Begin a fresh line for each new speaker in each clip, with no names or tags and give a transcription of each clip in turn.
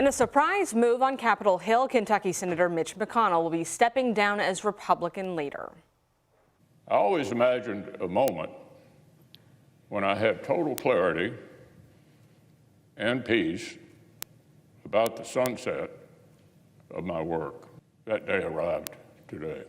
a surprise move on Capitol Hill, Kentucky Senator Mitch McConnell will be stepping down as Republican leader.
I always imagined a moment when I had total clarity and peace about the sunset of my work. That day arrived today.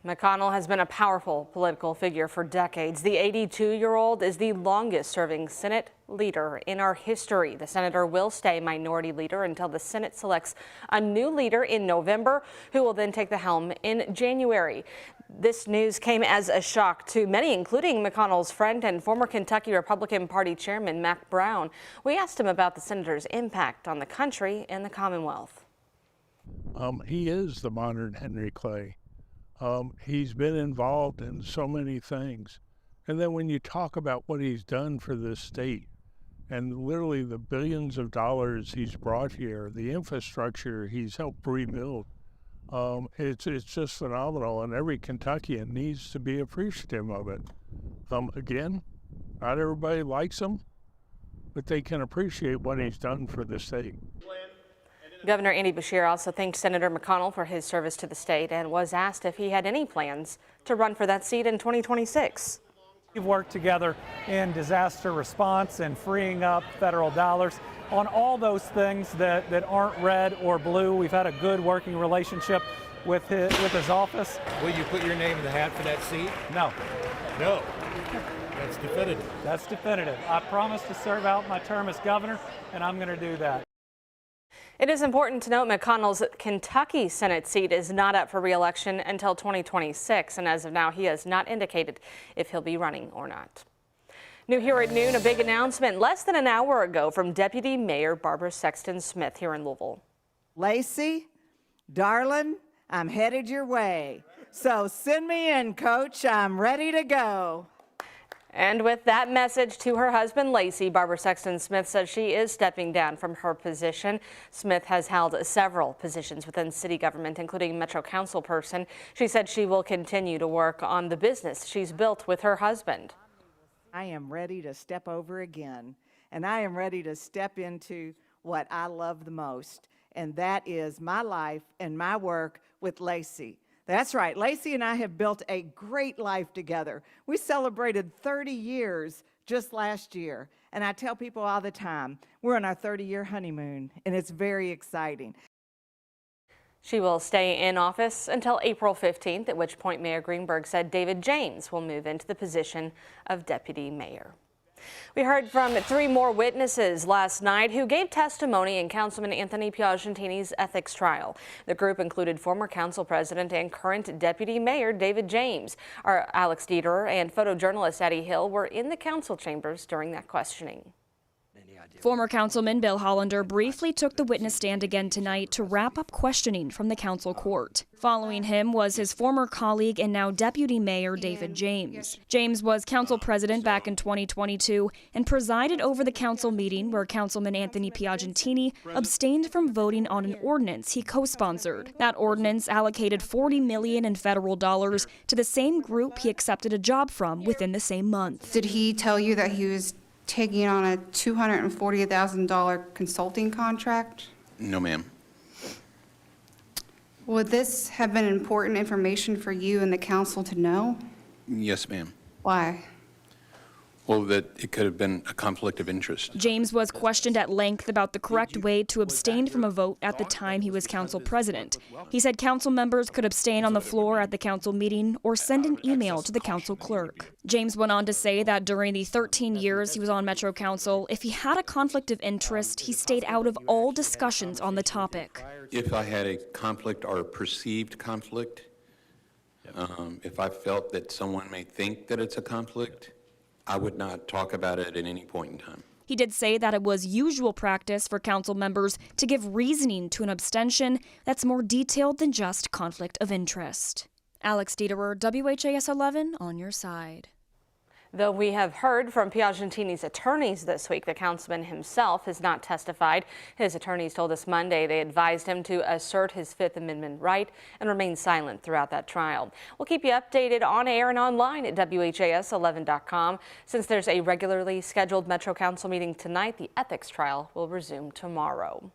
McConnell has been a powerful political figure for decades. The 82-year-old is the longest-serving Senate leader in our history. The senator will stay minority leader until the Senate selects a new leader in November, who will then take the helm in January. This news came as a shock to many, including McConnell's friend and former Kentucky Republican Party chairman Mac Brown. We asked him about the senator's impact on the country and the Commonwealth.
He is the modern Henry Clay. He's been involved in so many things. And then when you talk about what he's done for this state and literally the billions of dollars he's brought here, the infrastructure he's helped rebuild, it's just phenomenal, and every Kentuckian needs to be appreciative of it. Again, not everybody likes him, but they can appreciate what he's done for the state.
Governor Andy Beshear also thanked Senator McConnell for his service to the state and was asked if he had any plans to run for that seat in 2026.
We've worked together in disaster response and freeing up federal dollars on all those things that aren't red or blue. We've had a good working relationship with his office.
Will you put your name in the hat for that seat?
No.
No. That's definitive.
That's definitive. I promise to serve out my term as governor, and I'm going to do that.
It is important to note McConnell's Kentucky Senate seat is not up for re-election until 2026, and as of now, he has not indicated if he'll be running or not. New here at noon, a big announcement less than an hour ago from Deputy Mayor Barbara Sexton Smith here in Louisville.
Lacey, darling, I'm headed your way. So send me in, Coach. I'm ready to go.
And with that message to her husband, Lacey, Barbara Sexton Smith says she is stepping down from her position. Smith has held several positions within city government, including Metro Council person. She said she will continue to work on the business she's built with her husband.
I am ready to step over again, and I am ready to step into what I love the most, and that is my life and my work with Lacey. That's right. Lacey and I have built a great life together. We celebrated 30 years just last year. And I tell people all the time, we're on our 30-year honeymoon, and it's very exciting.
She will stay in office until April 15th, at which point Mayor Greenberg said David James will move into the position of deputy mayor. We heard from 3 more witnesses last night who gave testimony in Councilman Anthony Piagentini's ethics trial. The group included former council president and current deputy mayor David James. Our Alex Dieterer and photojournalist Addie Hill were in the council chambers during that questioning.
Former Councilman Bill Hollander briefly took the witness stand again tonight to wrap up questioning from the council court. Following him was his former colleague and now Deputy Mayor David James. James was council president back in 2022 and presided over the council meeting where Councilman Anthony Piagentini abstained from voting on an ordinance he co-sponsored. That ordinance allocated $40 million in federal dollars to the same group he accepted a job from within the same month.
Did he tell you that he was taking on a $240,000 consulting contract?
No, ma'am.
Would this have been important information for you and the council to know?
Yes, ma'am.
Why?
Well, that it could have been a conflict of interest.
James was questioned at length about the correct way to abstain from a vote at the time he was council president. He said council members could abstain on the floor at the council meeting or send an email to the council clerk. James went on to say that during the 13 years he was on Metro Council, if he had a conflict of interest, he stayed out of all discussions on the topic.
If I had a conflict or a perceived conflict, if I felt that someone may think that it's a conflict, I would not talk about it at any point in time.
He did say that it was usual practice for council members to give reasoning to an abstention that's more detailed than just conflict of interest. Alex Dieterer, WHAS11, on your side.
Though we have heard from Piagentini's attorneys this week, the councilman himself has not testified. His attorneys told us Monday they advised him to assert his Fifth Amendment right and remain silent throughout that trial. We'll keep you updated on air and online at WHAS11.com. Since there's a regularly scheduled Metro Council meeting tonight, the ethics trial will resume tomorrow.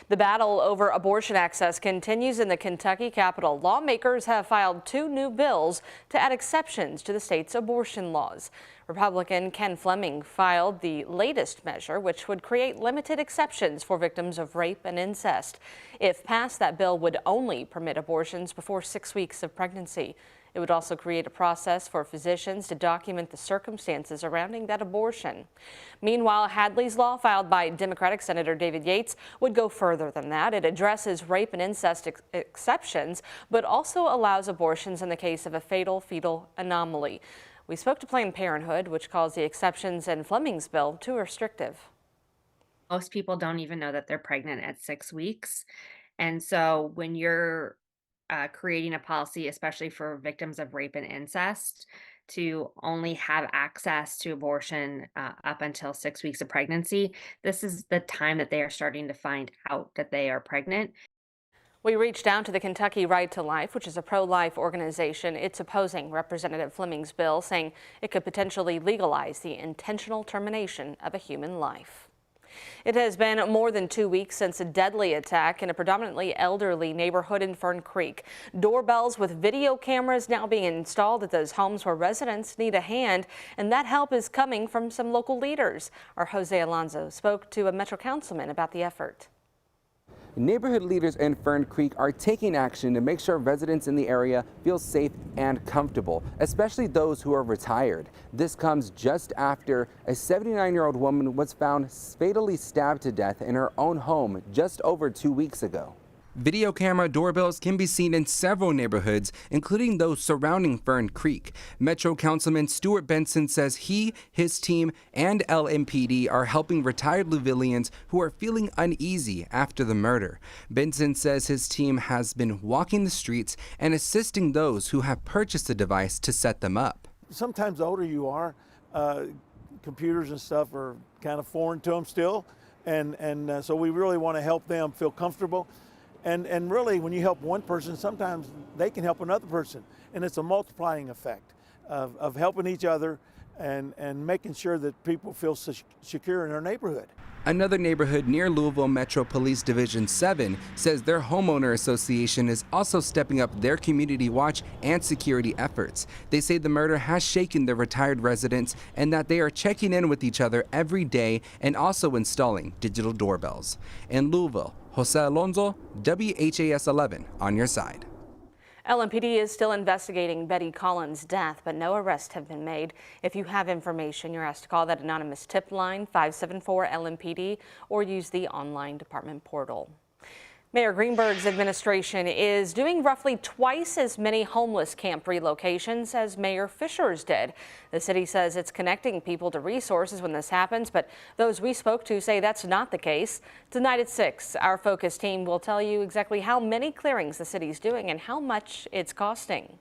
The battle over abortion access continues in the Kentucky Capitol. Lawmakers have filed 2 new bills to add exceptions to the state's abortion laws. Republican Ken Fleming filed the latest measure, which would create limited exceptions for victims of rape and incest. If passed, that bill would only permit abortions before 6 weeks of pregnancy. It would also create a process for physicians to document the circumstances surrounding that abortion. Meanwhile, Hadley's law, filed by Democratic Senator David Yates, would go further than that. It addresses rape and incest exceptions, but also allows abortions in the case of a fatal fetal anomaly. We spoke to Planned Parenthood, which calls the exceptions in Fleming's bill too restrictive.
Most people don't even know that they're pregnant at 6 weeks. And so when you're creating a policy, especially for victims of rape and incest, to only have access to abortion up until 6 weeks of pregnancy, this is the time that they are starting to find out that they are pregnant.
We reached out to the Kentucky Right to Life, which is a pro-life organization. It's opposing Representative Fleming's bill, saying it could potentially legalize the intentional termination of a human life. It has been more than 2 weeks since a deadly attack in a predominantly elderly neighborhood in Fern Creek. Doorbells with video cameras now being installed at those homes where residents need a hand, and that help is coming from some local leaders. Our Jose Alonso spoke to a Metro councilman about the effort.
Neighborhood leaders in Fern Creek are taking action to make sure residents in the area feel safe and comfortable, especially those who are retired. This comes just after a 79-year-old woman was found fatally stabbed to death in her own home just over 2 weeks ago. Video camera doorbells can be seen in several neighborhoods, including those surrounding Fern Creek. Metro Councilman Stuart Benson says he, his team, and LMPD are helping retired Louisvillians who are feeling uneasy after the murder. Benson says his team has been walking the streets and assisting those who have purchased the device to set them up.
Sometimes the older you are, computers and stuff are kind of foreign to them still, and so we really want to help them feel comfortable. And really, when you help one person, sometimes they can help another person. And it's a multiplying effect of helping each other and making sure that people feel secure in their neighborhood.
Another neighborhood near Louisville Metro Police Division 7 says their homeowner association is also stepping up their community watch and security efforts. They say the murder has shaken their retired residents and that they are checking in with each other every day and also installing digital doorbells. In Louisville, Jose Alonso, WHAS11 on your side.
LMPD is still investigating Betty Collins' death, but no arrests have been made. If you have information, you're asked to call that anonymous tip line 574-LMPD or use the online department portal. Mayor Greenberg's administration is doing roughly twice as many homeless camp relocations as Mayor Fisher's did. The city says it's connecting people to resources when this happens, but those we spoke to say that's not the case. Tonight at 6, our focus team will tell you exactly how many clearings the city's doing and how much it's costing.